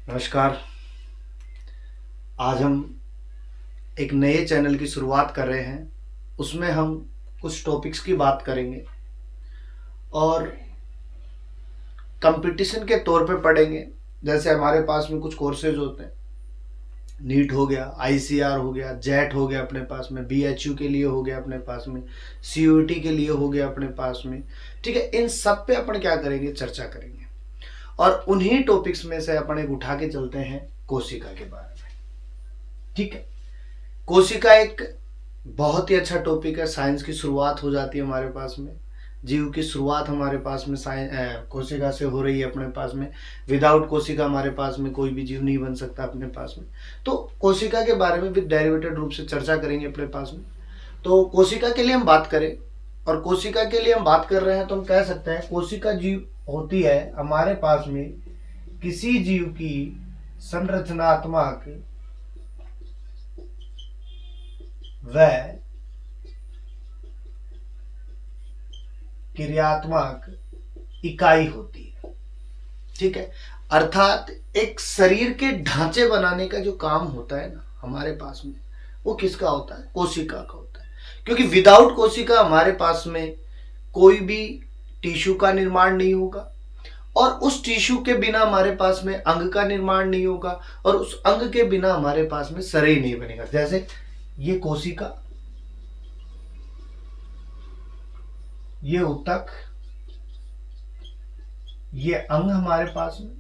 नमस्कार। आज हम एक नए चैनल की शुरुआत कर रहे हैं। उसमें हम कुछ टॉपिक्स की बात करेंगे और कंपटीशन के तौर पे पढ़ेंगे। जैसे हमारे पास में कुछ कोर्सेज होते हैं, नीट हो गया, आईसीआर हो गया, जेट हो गया अपने पास में, बीएचयू के लिए हो गया अपने पास में, सीयूईटी के लिए हो गया अपने पास में। ठीक है, इन सब पे अपन क्या करेंगे, चर्चा करेंगे। और उन्हीं टॉपिक्स में से अपन एक उठा के चलते हैं कोशिका के बारे में। ठीक है, कोशिका एक बहुत ही अच्छा टॉपिक है। साइंस की शुरुआत हो जाती है हमारे पास में, जीव की शुरुआत हमारे पास में कोशिका से हो रही है अपने पास में। विदाउट कोशिका हमारे पास में कोई भी जीव नहीं बन सकता अपने पास में। तो कोशिका के बारे में भी डेरिवेटेड रूप से चर्चा करेंगे अपने पास में। तो कोशिका के लिए हम बात करें, और कोशिका के लिए हम बात कर रहे हैं तो हम कह सकते हैं कोशिका जीव होती है हमारे पास में किसी जीव की संरचनात्मक व क्रियात्मक इकाई होती है। ठीक है, अर्थात एक शरीर के ढांचे बनाने का जो काम होता है ना हमारे पास में, वो किसका होता है, कोशिका का होता है। क्योंकि विदाउट कोशिका हमारे पास में कोई भी टिश्यू का निर्माण नहीं होगा, और उस टिश्यू के बिना हमारे पास में अंग का निर्माण नहीं होगा, और उस अंग के बिना हमारे पास में शरीर नहीं बनेगा। जैसे ये कोशिका, ये ऊतक, ये अंग हमारे पास में,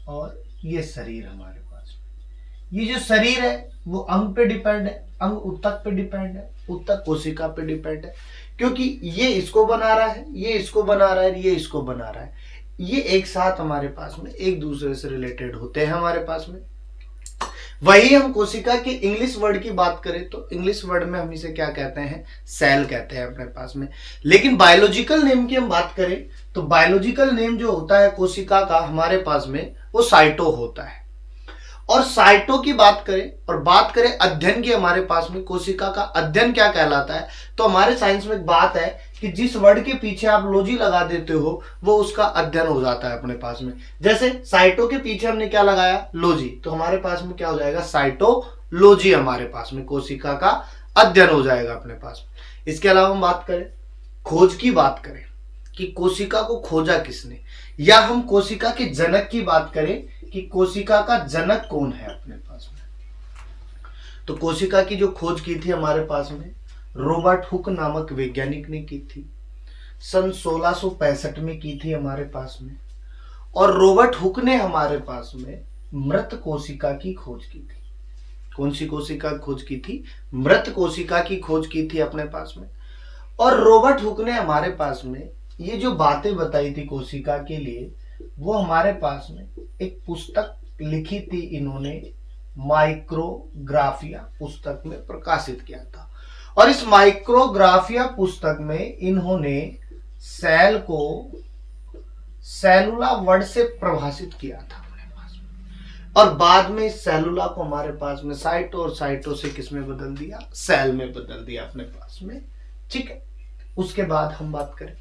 और ये शरीर हमारे पास में। ये जो शरीर है वो अंग पे डिपेंड है, अंग ऊतक पे डिपेंड है, ऊतक कोशिका पे डिपेंड है। क्योंकि ये इसको बना रहा है, ये इसको बना रहा है, ये इसको बना रहा है। ये एक साथ हमारे पास में एक दूसरे से रिलेटेड होते हैं हमारे पास में। वही हम कोशिका के इंग्लिश वर्ड की बात करें तो इंग्लिश वर्ड में हम इसे क्या कहते हैं, सेल कहते हैं अपने पास में। लेकिन बायोलॉजिकल नेम की हम बात करें तो बायोलॉजिकल नेम जो होता है कोशिका का हमारे पास में, वो साइटो होता है। और साइटो की बात करें और बात करें अध्ययन की हमारे पास में, कोशिका का अध्ययन क्या कहलाता है, तो हमारे साइंस में एक बात है कि जिस वर्ड के पीछे आप लॉजी लगा देते हो वो उसका अध्ययन हो जाता है अपने पास में। जैसे साइटो के पीछे हमने क्या लगाया, लॉजी, तो हमारे पास में क्या हो जाएगा, साइटोलॉजी हमारे पास में कोशिका का अध्ययन हो जाएगा अपने पास में। इसके अलावा हम बात करें, खोज की बात करें कि कोशिका को खोजा किसने, या हम कोशिका के जनक की बात करें कि कोशिका का जनक कौन है अपने पास में, तो कोशिका की जो खोज की थी हमारे पास में रॉबर्ट हुक नामक वैज्ञानिक ने की थी। सन 1665 में की थी हमारे पास में। और रॉबर्ट हुक ने हमारे पास में मृत कोशिका की खोज की थी। कौन सी कोशिका की खोज की थी, मृत कोशिका की खोज की थी अपने पास में। और रॉबर्ट हुक ने हमारे पास में ये जो बातें बताई थी कोशिका के लिए, वो हमारे पास में एक पुस्तक लिखी थी इन्होंने, माइक्रोग्राफिया पुस्तक में प्रकाशित किया था। और इस माइक्रोग्राफिया पुस्तक में इन्होंने सेल को सेलुला वर्ड से प्रभाषित किया था हमारे पास में। और बाद में इस सेलुला को हमारे पास में साइटो, और साइटो से किस में बदल दिया, सेल में बदल दिया अपने पास में। ठीक है, उसके बाद हम बात करें,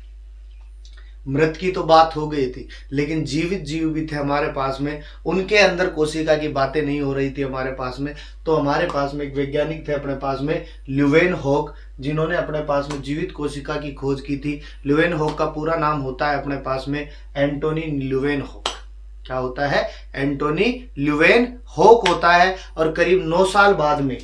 मृत की तो बात हो गई थी, लेकिन जीवित जीव भी थे हमारे पास में, उनके अंदर कोशिका की बातें नहीं हो रही थी हमारे पास में। तो हमारे पास में एक वैज्ञानिक थे अपने पास में, ल्यूवेनहॉक, जिन्होंने अपने पास में जीवित कोशिका की खोज की थी। ल्यूवेनहॉक का पूरा नाम होता है अपने पास में एंटोनी ल्यूवेनहॉक। क्या होता है, एंटोनी ल्यूवेनहॉक होता है। और करीब 9 साल बाद में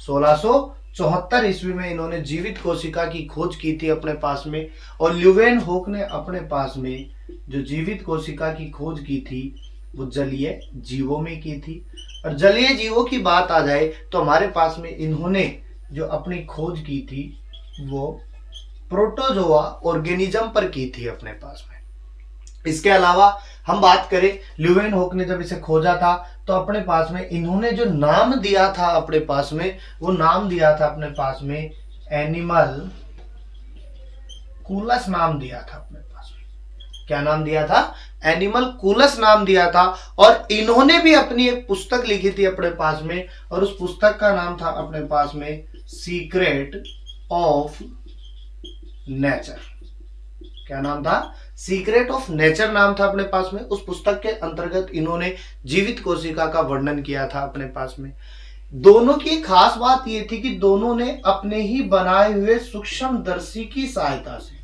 1674 ईस्वी में इन्होंने जीवित कोशिका की खोज की थी अपने पास में। और ल्यूवेनहॉक ने अपने पास में जो जीवित कोशिका की खोज की थी वो जलीय जीवों में की थी। और जलीय जीवों की बात आ जाए तो हमारे पास में इन्होंने जो अपनी खोज की थी वो प्रोटोजोआ ऑर्गेनिज्म पर की थी अपने पास में। इसके अलावा हम बात करें, ल्यूवेनहॉक ने जब इसे खोजा था तो अपने पास में इन्होंने जो नाम दिया था अपने पास में, वो नाम दिया था अपने पास में एनिमल कूलस नाम दिया था अपने पास में। क्या नाम दिया था, एनिमल कूलस नाम दिया था। और इन्होंने भी अपनी एक पुस्तक लिखी थी अपने पास में, और उस पुस्तक का नाम था अपने पास में सीक्रेट ऑफ नेचर। क्या नाम था, सीक्रेट ऑफ नेचर नाम था अपने पास में। उस पुस्तक के अंतर्गत इन्होंने जीवित कोशिका का वर्णन किया था अपने पास में। दोनों की खास बात यह थी कि दोनों ने अपने ही बनाए हुए सूक्ष्मदर्शी की सहायता से,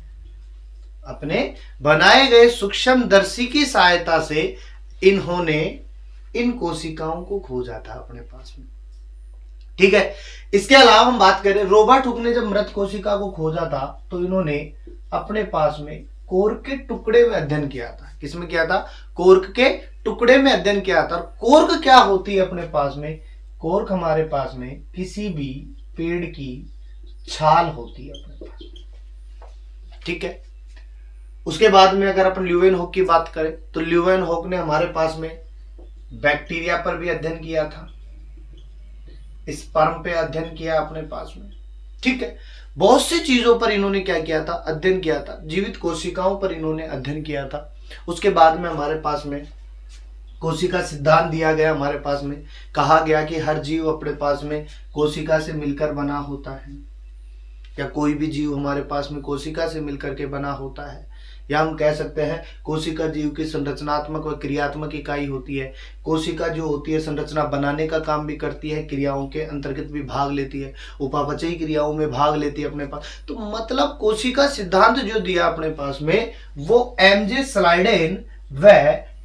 अपने बनाए गए सूक्ष्मदर्शी की सहायता से इन्होंने इन कोशिकाओं को खोजा था अपने पास में। ठीक है। इसके अलावा हम बात करें, रॉबर्ट हुक ने जब मृत कोशिका को खोजा था तो इन्होंने अपने पास में कोर्क के टुकड़े में अध्ययन किया था। किसमें किया था? कोर्क के टुकड़े में अध्ययन किया था। कोर्क क्या होती है अपने पास में? कोर्क हमारे पास में किसी भी पेड़ की छाल होती है अपने पास में। ठीक है। उसके बाद में अगर अपन ल्यूवेनहॉक की बात करें तो ल्यूवेनहॉक ने हमारे पास में बैक्टीरिया पर भी अध्ययन किया था, स्पर्म पे अध्ययन किया अपने पास में। ठीक है। बहुत सी चीजों पर इन्होंने क्या किया था? अध्ययन किया था। जीवित कोशिकाओं पर इन्होंने अध्ययन किया था। उसके बाद में हमारे पास में कोशिका सिद्धांत दिया गया। हमारे पास में कहा गया कि हर जीव अपने पास में कोशिका से मिलकर बना होता है, या कोई भी जीव हमारे पास में कोशिका से मिलकर के बना होता है, या हम कह सकते हैं कोशिका जीव की संरचनात्मक व क्रियात्मक इकाई होती है। कोशिका जो होती है संरचना बनाने का काम भी करती है, क्रियाओं के अंतर्गत भी भाग लेती है, उपापचयी क्रियाओं में भाग लेती है अपने पास। तो मतलब कोशिका सिद्धांत जो दिया अपने पास में वो एमजे स्लाइडेन व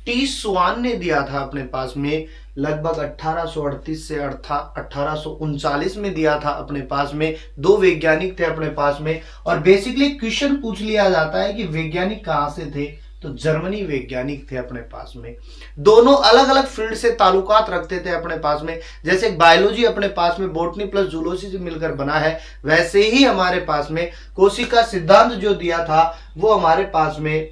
टी स्वान ने दिया था अपने पास में। लगभग 1838 से 1839 में दिया था अपने पास में। दो वैज्ञानिक थे अपने पास में। और बेसिकली क्वेश्चन पूछ लिया जाता है कि वैज्ञानिक कहां से थे, तो जर्मनी वैज्ञानिक थे अपने पास में। दोनों अलग अलग फील्ड से ताल्लुकात रखते थे अपने पास में। जैसे बायोलॉजी अपने पास में बॉटनी प्लस जूलॉजी से मिलकर बना है, वैसे ही हमारे पास में कोशिका सिद्धांत जो दिया था वो हमारे पास में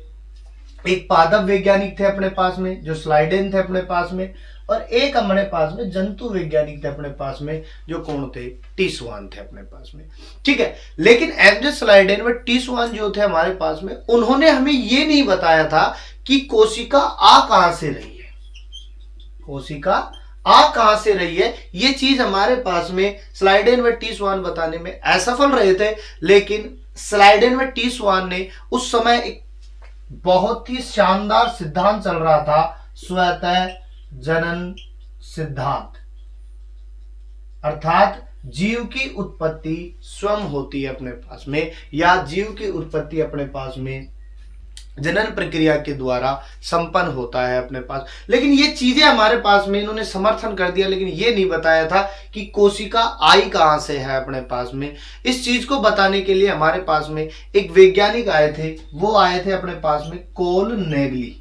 एक पादप वैज्ञानिक थे अपने पास में जो स्लाइडेन थे अपने पास में, और एक हमारे पास में जंतु वैज्ञानिक थे अपने पास में जो कौन थे? टी स्वान थे अपने पास में। ठीक है। लेकिन एमजे स्लाइडेन व टी स्वान जो थे हमारे पास में, उन्होंने हमें ये नहीं बताया था कि कोशिका आ कहां से रही है, कोशिका आ कहां से रही है। ये चीज हमारे पास में स्लाइडेन व टी स्वान बताने में असफल रहे थे। लेकिन स्लाइडेन व टी स्वान ने उस समय एक बहुत ही शानदार सिद्धांत चल रहा था, स्वतः जनन सिद्धांत, अर्थात जीव की उत्पत्ति स्वयं होती है अपने पास में, या जीव की उत्पत्ति अपने पास में जनन प्रक्रिया के द्वारा संपन्न होता है अपने पास। लेकिन ये चीजें हमारे पास में इन्होंने समर्थन कर दिया, लेकिन ये नहीं बताया था कि कोशिका आई कहां से है अपने पास में। इस चीज को बताने के लिए हमारे पास में एक वैज्ञानिक आए थे, वो आए थे अपने पास में कोल नेगली।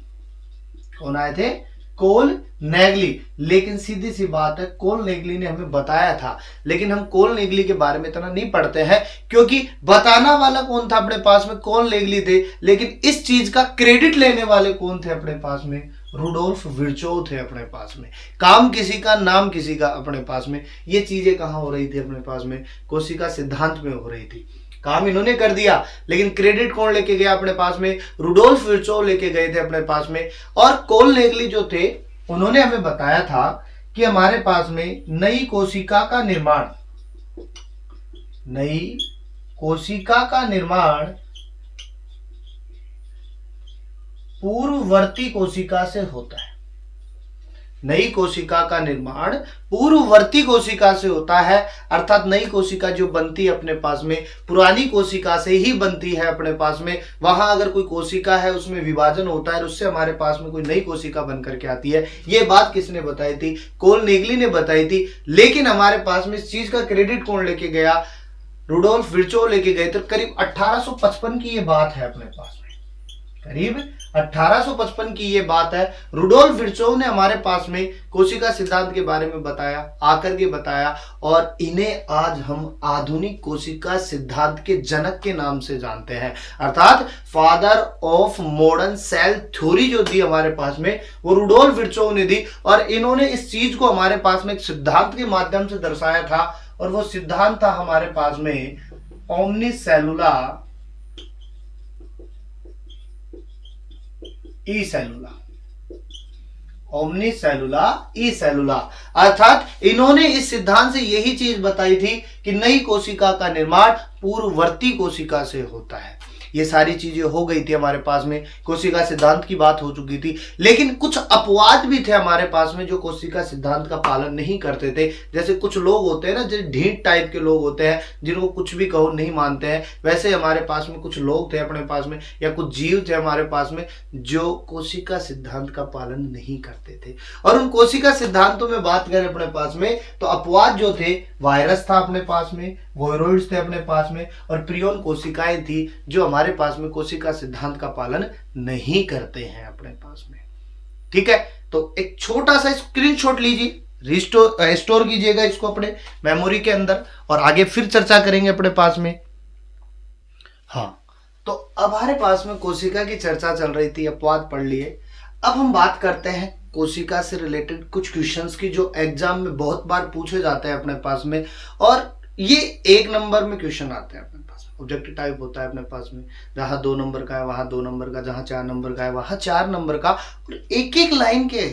कौन आए थे? कोल नेगली। लेकिन सीधी सी बात है, कोल नेगली ने हमें बताया था, लेकिन हम कोल नेगली के बारे में इतना नहीं पढ़ते हैं, क्योंकि बताना वाला कौन था अपने पास में? कोल नेगली थे। लेकिन इस चीज का क्रेडिट लेने वाले कौन थे अपने पास में? रुडोल्फ विर्चोव थे अपने पास में। काम किसी का, नाम किसी का अपने पास में। ये चीजें कहां हो रही थी अपने पास में? कोशिका सिद्धांत में हो रही थी। काम इन्होंने कर दिया, लेकिन क्रेडिट कौन लेके गया अपने पास में? रुडोल्फ विर्चोव लेके गए थे अपने पास में। और कोल नेगली जो थे उन्होंने हमें बताया था कि हमारे पास में नई कोशिका का निर्माण पूर्ववर्ती कोशिका से होता है। नई कोशिका का निर्माण पूर्ववर्ती कोशिका से होता है, अर्थात नई कोशिका जो बनती है अपने पास में पुरानी कोशिका से ही बनती है अपने पास में। वहां अगर कोई कोशिका है उसमें विभाजन होता है, उससे हमारे पास में कोई नई कोशिका बन करके आती है। ये बात किसने बताई थी? कोल नेगली ने बताई थी। लेकिन हमारे पास में इस चीज का क्रेडिट कौन लेके गया? रुडोल्फ विर्चोव लेके गए थे। करीब 1855 की ये बात है अपने पास में, करीब 1855 की ये बात है। रुडोल्फ विर्चोव ने हमारे पास में कोशिका सिद्धांत के बारे में बताया, आकर के बताया, और इन्हें आज हम आधुनिक कोशिका सिद्धांत के जनक के नाम से जानते हैं, अर्थात father of modern cell theory जो दी हमारे पास में वो रुडोल्फ विर्चोव ने दी। और इन्होंने इस चीज को हमारे पास में एक सिद्धांत के माध्यम से दर्शाया था, और वो सिद्धांत था हमारे पास में ओमनीसेलुला ई सेलुला, अर्थात इन्होंने इस सिद्धांत से यही चीज बताई थी कि नई कोशिका का निर्माण पूर्ववर्ती कोशिका से होता है। ये सारी चीजें हो गई थी हमारे पास में, कोशिका सिद्धांत की बात हो चुकी थी। लेकिन कुछ अपवाद भी थे हमारे पास में जो कोशिका सिद्धांत का पालन नहीं करते थे। जैसे कुछ लोग होते हैं ना, जो ढीठ टाइप के लोग होते हैं, जिनको कुछ भी कहो नहीं मानते हैं, वैसे हमारे पास में कुछ लोग थे अपने पास में, या कुछ जीव थे हमारे पास में जो कोशिका सिद्धांत का पालन नहीं करते थे। और उन कोशिका सिद्धांतों में बात करें अपने पास में, तो अपवाद जो थे, वायरस था अपने पास में, वायरॉइड्स थे अपने पास में, और प्रियोन कोशिकाएं थी जो हमारे पास में कोशिका सिद्धांत का पालन नहीं करते हैं अपने पास में। ठीक है, तो एक छोटा सा स्क्रीनशॉट लीजिए, स्टोर कीजिएगा इसको अपने मेमोरी के अंदर, और आगे फिर चर्चा करेंगे अपने पास में। हाँ, तो अब हमारे पास में कोशिका की चर्चा चल रही थी, अपवाद पढ़ लिए। अब हम बात करते हैं कोशिका से रिलेटेड कुछ क्वेश्चंस की जो एग्जाम में बहुत बार पूछे जाते हैं अपने पास में, और ये 1 नंबर में क्वेश्चन आते हैं अपने पास। ऑब्जेक्टिव टाइप होता है अपने पास में, जहां 2 नंबर का है वहां 2 नंबर का, जहां 4 नंबर का है वहां 4 नंबर का, और एक एक लाइन के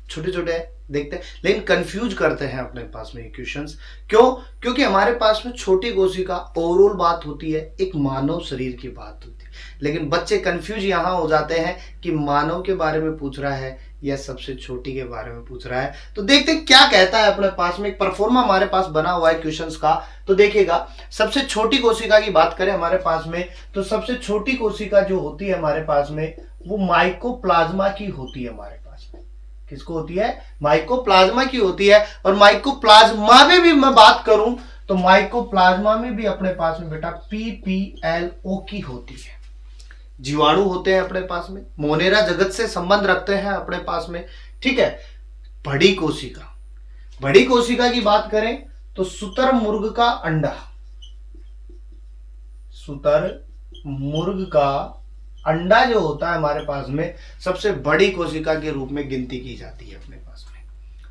छोटे छोटे देखते हैं, लेकिन कंफ्यूज करते हैं अपने पास में ये क्वेश्चंस। क्यों? क्योंकि हमारे पास में छोटी कोशिका ओवरऑल बात होती है, एक मानव शरीर की बात होती है, लेकिन बच्चे कंफ्यूज यहां हो जाते हैं कि मानव के बारे में पूछ रहा है या सबसे छोटी के बारे में पूछ रहा है। तो देखते हैं क्या कहता है अपने पास में। एक परफॉर्मा हमारे पास बना हुआ है क्वेश्चंस का, तो देखिएगा सबसे छोटी कोशिका की बात करें हमारे पास में, तो सबसे छोटी कोशिका जो होती है हमारे पास में वो माइकोप्लाज्मा की होती है हमारे पास में। किसको होती है? माइकोप्लाज्मा की होती है। और माइकोप्लाज्मा में भी मैं बात करूं तो माइकोप्लाज्मा में भी अपने पास में बेटा PPLO की होती है। जीवाणु होते हैं अपने पास में, मोनेरा जगत से संबंध रखते हैं अपने पास में। ठीक है, बड़ी कोशिका, बड़ी कोशिका की बात करें तो शुतुरमुर्ग का अंडा, शुतुरमुर्ग का अंडा जो होता है हमारे पास में सबसे बड़ी कोशिका के रूप में गिनती की जाती है अपने पास में।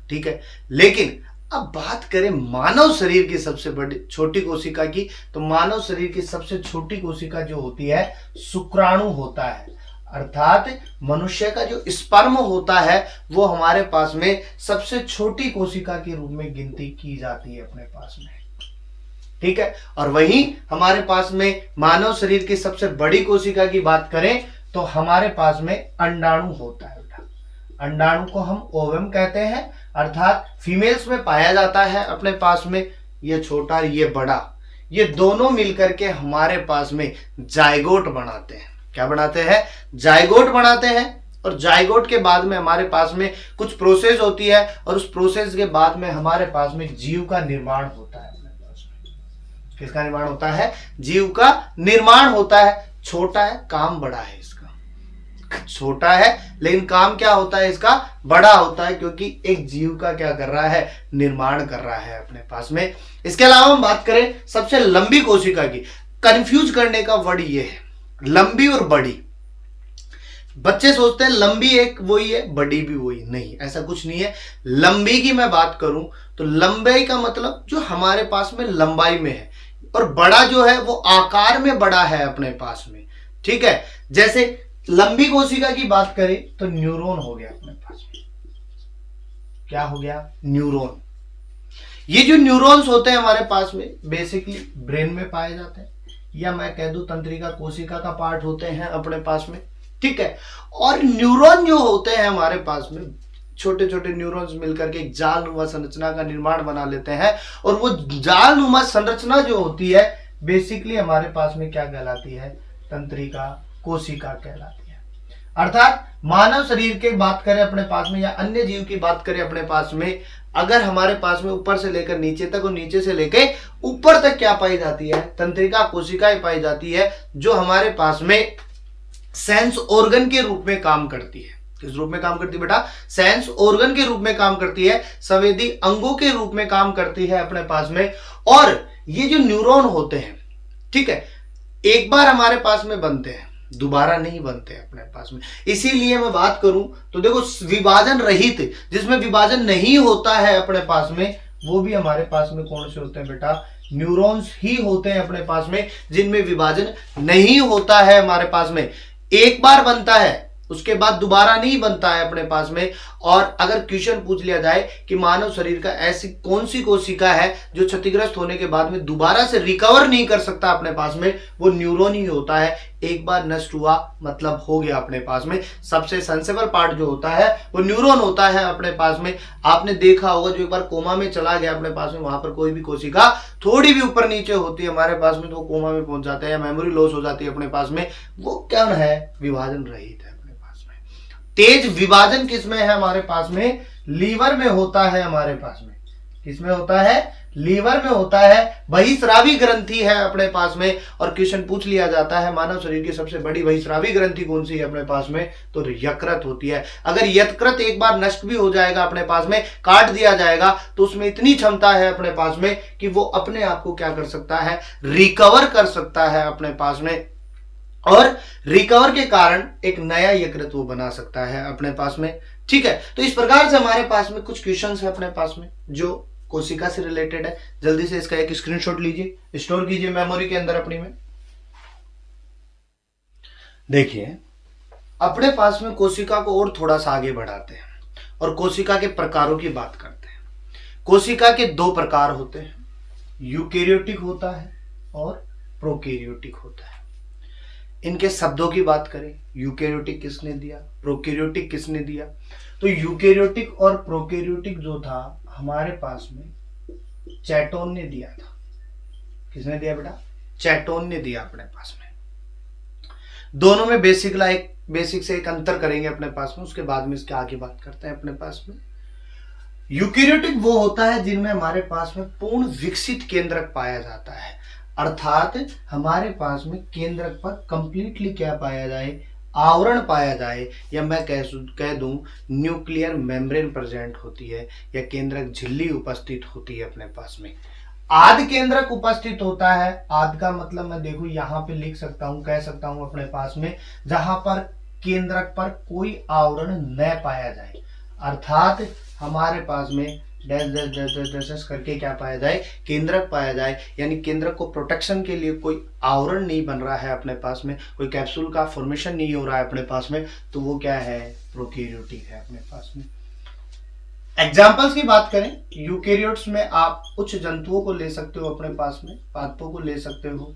ठीक है, लेकिन अब बात करें मानव शरीर की सबसे बड़ी छोटी कोशिका की, तो मानव शरीर की सबसे छोटी कोशिका जो होती है शुक्राणु होता है। अर्थात मनुष्य का जो स्पर्म होता है वो हमारे पास में सबसे छोटी कोशिका के रूप में गिनती की जाती है अपने पास में। ठीक है, और वहीं हमारे पास में मानव शरीर की सबसे बड़ी कोशिका की बात करें तो हमारे पास में अंडाणु होता है। अंडाणु को हम ओवम कहते हैं, अर्थात फीमेल्स में पाया जाता है अपने पास में। ये छोटा ये बड़ा, ये दोनों मिलकर के हमारे पास में जाइगोट बनाते हैं। क्या बनाते हैं? जाइगोट बनाते हैं। और जाइगोट के बाद में हमारे पास में कुछ प्रोसेस होती है, और उस प्रोसेस के बाद में हमारे पास में जीव का निर्माण होता है अपने पास में। किसका निर्माण होता है? जीव का निर्माण होता है। छोटा है, काम बड़ा है इसका, छोटा है लेकिन काम क्या होता है इसका? बड़ा होता है, क्योंकि एक जीव का क्या कर रहा है? निर्माण कर रहा है अपने पास में। इसके अलावा हम बात करें सबसे लंबी कोशिका की, कंफ्यूज करने का वर्ड ये है, लंबी और बड़ी। बच्चे सोचते हैं लंबी एक वही है, बड़ी भी वही, नहीं, ऐसा कुछ नहीं है। लंबी की मैं बात करूं तो लंबाई का मतलब जो हमारे पास में लंबाई में है, और बड़ा जो है वो आकार में बड़ा है अपने पास में। ठीक है, जैसे लंबी कोशिका की बात करें तो न्यूरॉन हो गया अपने पास में। क्या हो गया? न्यूरॉन। ये जो न्यूरॉन्स होते हैं हमारे पास में बेसिकली ब्रेन में पाए जाते हैं, या मैं कह दूं तंत्रिका कोशिका का पार्ट होते हैं अपने पास में। ठीक है, और न्यूरॉन जो होते हैं हमारे पास में, छोटे छोटे न्यूरॉन्स मिलकर के एक जालनुमा संरचना का निर्माण बना लेते हैं, और वो जालनुमा संरचना जो होती है बेसिकली हमारे पास में क्या कहलाती है? तंत्रिका कोशिका कहलाती है। अर्थात मानव शरीर की बात करें अपने पास में, या अन्य जीव की बात करें अपने पास में, अगर हमारे पास में ऊपर से लेकर नीचे तक और नीचे से लेकर ऊपर तक क्या पाई जाती है? तंत्रिका कोशिकाएं पाई जाती है, जो हमारे पास में सेंस ऑर्गन के रूप में काम करती है। किस रूप में काम करती है बेटा? सेंस ऑर्गन के रूप में काम करती है, संवेदी अंगों के रूप में काम करती है अपने पास में। और ये जो न्यूरॉन होते हैं, ठीक है, एक बार हमारे पास में बनते हैं, दोबारा नहीं बनते अपने पास में। इसीलिए मैं बात करूं तो देखो विभाजन रहित, जिसमें विभाजन नहीं होता है अपने पास में, वो भी हमारे पास में कौन से होते हैं बेटा? न्यूरॉन्स ही होते हैं अपने पास में, जिनमें विभाजन नहीं होता है हमारे पास में। एक बार बनता है, उसके बाद दोबारा नहीं बनता है अपने पास में। और अगर क्वेश्चन पूछ लिया जाए कि मानव शरीर का ऐसी कौन सी कोशिका है जो क्षतिग्रस्त होने के बाद में दोबारा से रिकवर नहीं कर सकता अपने पास में, वो न्यूरॉन ही होता है। एक बार नष्ट हुआ मतलब हो गया अपने पास में। सबसे सेंसिबल पार्ट जो होता है वो न्यूरॉन होता है अपने पास में। आपने देखा होगा जो एक बार कोमा में चला गया अपने पास में, वहां पर कोई भी कोशिका थोड़ी भी ऊपर नीचे होती है हमारे पास में तो कोमा में पहुंच जाते हैं या मेमोरी लॉस हो जाती है अपने पास में, वो क्या है, विभाजन रहित है अपने पास में। तेज विभाजन किसमें है हमारे पास में, लीवर में होता है हमारे पास में। किसमें होता है, लीवर में होता है। बहिस्रावी ग्रंथि है अपने पास में। और क्वेश्चन पूछ लिया जाता है मानव शरीर की सबसे बड़ी बहिस्रावी ग्रंथि कौन सी है अपने पास में, तो यकृत होती है। अगर यकृत एक बार नष्ट भी हो जाएगा अपने पास में, काट दिया जाएगा, तो उसमें इतनी क्षमता है अपने पास में कि वो अपने आप को क्या कर सकता है, रिकवर कर सकता है अपने पास में। और रिकवर के कारण एक नया यकृत वो बना सकता है अपने पास में। ठीक है, तो इस प्रकार से हमारे पास में कुछ क्वेश्चंस है अपने पास में जो कोशिका से रिलेटेड है। जल्दी से इसका एक स्क्रीनशॉट लीजिए, स्टोर कीजिए मेमोरी के अंदर अपनी में। देखिए अपने पास में कोशिका को और थोड़ा सा आगे बढ़ाते हैं और कोशिका के प्रकारों की बात करते हैं। कोशिका के दो प्रकार होते हैं, यूकेरियोटिक होता है और प्रोकैरियोटिक होता है। इनके शब्दों की बात करें, यूकेरियोटिक किसने दिया, प्रोकैरियोटिक किसने दिया, तो यूकेरियोटिक और प्रोकैरियोटिक जो था हमारे पास में चैटोन ने दिया था। किसने दिया बेटा, चैटोन ने दिया अपने पास में। दोनों में बेसिक से एक अंतर करेंगे अपने पास में, उसके बाद में इसके आगे बात करते हैं अपने पास में। यूकेरियोटिक वो होता है जिनमें हमारे पास में पूर्ण विकसित केंद्रक पाया जाता है, अर्थात हमारे पास में केंद्रक पर कंप्लीटली क्या पाया जाए, आवरण पाया जाए, या मैं कह दूं न्यूक्लियर मेम्ब्रेन प्रेजेंट होती है या केंद्रक झिल्ली उपस्थित होती है अपने पास में। आध केंद्रक उपस्थित होता है। आध का मतलब मैं देखो यहां पे लिख सकता हूं, कह सकता हूं अपने पास में जहां पर केंद्रक पर कोई आवरण न पाया जाए, अर्थात हमारे पास में dash dash dash dash dash dash करके क्या पाया जाए, केंद्रक पाया जाए। यानी केंद्रक को प्रोटेक्शन के लिए कोई आवरण नहीं बन रहा है अपने पास में, कोई कैप्सूल का फॉर्मेशन नहीं हो रहा है अपने पास में, तो वो क्या है, प्रोकैरियोटिक है अपने पास में। एग्जाम्पल्स की बात करें, यूकेरियोट्स में आप कुछ जंतुओं को ले सकते हो अपने पास में, पादपों को ले सकते हो,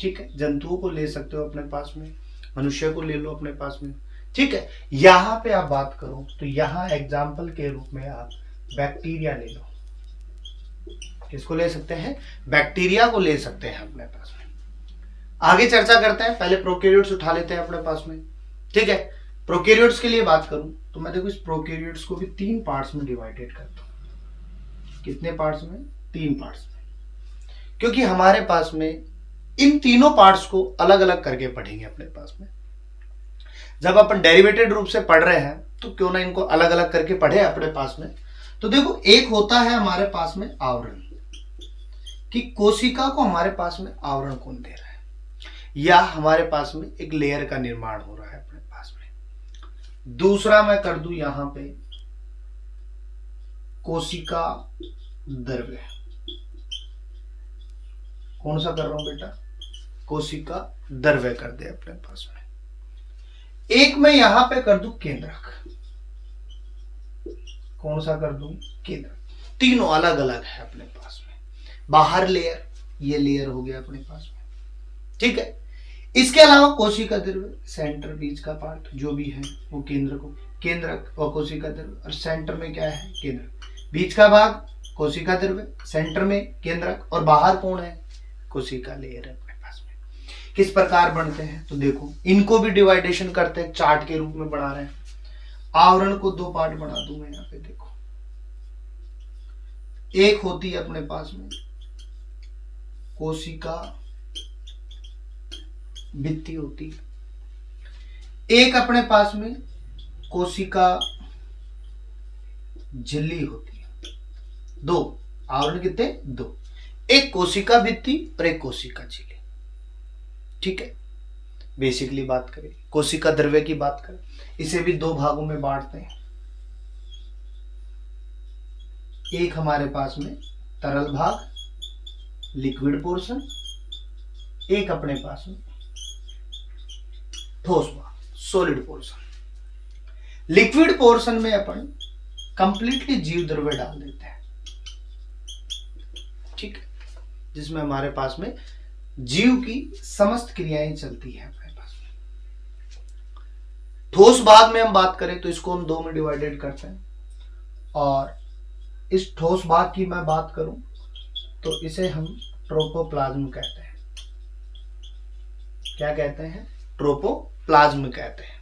ठीक है, जंतुओं को ले सकते हो अपने पास में, मनुष्य को ले लो अपने पास में, ठीक है। यहां पे आप बात करो तो यहां एग्जाम्पल के रूप में आप बैक्टीरिया ले लो। किसको ले सकते हैं, बैक्टीरिया को ले सकते हैं अपने पास में। आगे चर्चा करते हैं, पहले प्रोकैरियोट्स उठा लेते हैं अपने पास में, ठीक है। प्रोकैरियोट्स के लिए बात करूं तो मैं देखो इस प्रोकैरियोट्स को भी 3 पार्ट्स में डिवाइडेड करता हूं। कितने पार्ट्स में, 3 पार्ट्स में, क्योंकि हमारे पास में इन तीनों पार्ट्स को अलग अलग करके पढ़ेंगे अपने पास में। जब अपन डेरिवेटेड रूप से पढ़ रहे हैं तो क्यों ना इनको अलग अलग करके पढ़े अपने पास में। तो देखो एक होता है हमारे पास में आवरण, कि कोशिका को हमारे पास में आवरण कौन दे रहा है, या हमारे पास में एक लेयर का निर्माण हो रहा है अपने पास में। दूसरा मैं कर दूं यहां पे कोशिका द्रव्य, कौन सा कर रहा हूं बेटा, कोशिका द्रव्य कर दे अपने पास में। एक मैं यहां पे कर दूं केंद्रक, कौन सा कर दूं, केंद्रक। तीनों अलग अलग है अपने पास में। बाहर लेयर, ये लेयर हो गया अपने पास में, ठीक है। इसके अलावा कोशिका द्रव्य, सेंटर बीच का पार्ट जो भी है वो केंद्रक और कोशिका द्रव्य, और सेंटर में क्या है, केंद्रक। बीच का भाग कोशिका द्रव्य, सेंटर में केंद्रक, और बाहर कौन है, कोशिका लेयर है अपने पास में। किस प्रकार बनते हैं तो देखो इनको भी डिवाइडेशन करते हैं, चार्ट के रूप में बना रहे हैं। आवरण को 2 पार्ट बना दूं मैं यहां पे, देखो एक होती है अपने पास में कोशिका भित्ति होती है, एक अपने पास में कोशिका झिल्ली होती है। 2 आवरण कितने, 2, एक कोशिका भित्ति और एक कोशिका झिल्ली, ठीक है। बेसिकली बात करें, कोशिका द्रव्य की बात करें, इसे भी 2 भागों में बांटते हैं। एक हमारे पास में तरल भाग, लिक्विड पोर्शन, एक अपने पास में ठोस भाग, सॉलिड पोर्शन। लिक्विड पोर्शन में अपन कंप्लीटली जीव द्रव्य डाल देते हैं, ठीक है, जिसमें हमारे पास में जीव की समस्त क्रियाएं चलती है अपने पास में। ठोस भाग में हम बात करें तो इसको हम 2 में डिवाइडेड करते हैं, और इस ठोस भाग की मैं बात करूं तो इसे हम ट्रोपोप्लाज्म कहते हैं। क्या कहते हैं? ट्रोपोप्लाज्म कहते हैं।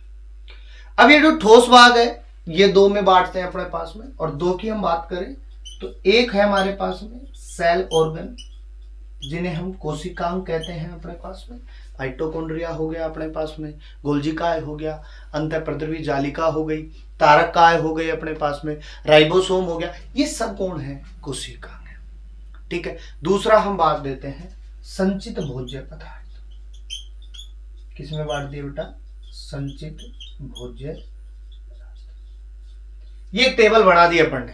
अब ये जो ठोस भाग है ये 2 में बांटते हैं अपने पास में, और 2 की हम बात करें तो एक है हमारे पास में सेल ऑर्गन, जिन्हें हम कोशिकांग कहते हैं अपने पास में। माइटोकॉन्ड्रिया हो गया अपने पास में, गोल्जिकाए हो गया, अंतःप्रद्रवी जालिका हो गई, तारकाए हो गई अपने पास में, राइबोसोम हो गया, ये सब कौन है? कोशिकांग है, ठीक है। दूसरा हम बात देते हैं संचित भोज्य पदार्थ। किसमें बांट दिया बेटा? संचित भोज्य। ये एक टेबल बना दिया अपन ने,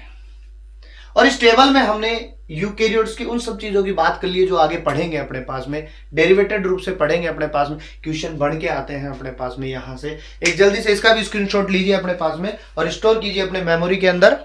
और इस टेबल में हमने यूकेरियोट्स की उन सब चीजों की बात कर ली है जो आगे पढ़ेंगे अपने पास में, डेरिवेटेड रूप से पढ़ेंगे अपने पास में, क्वेश्चन बन के आते हैं अपने पास में। यहां से एक जल्दी से इसका भी स्क्रीनशॉट लीजिए अपने पास में और स्टोर कीजिए अपने मेमोरी के अंदर।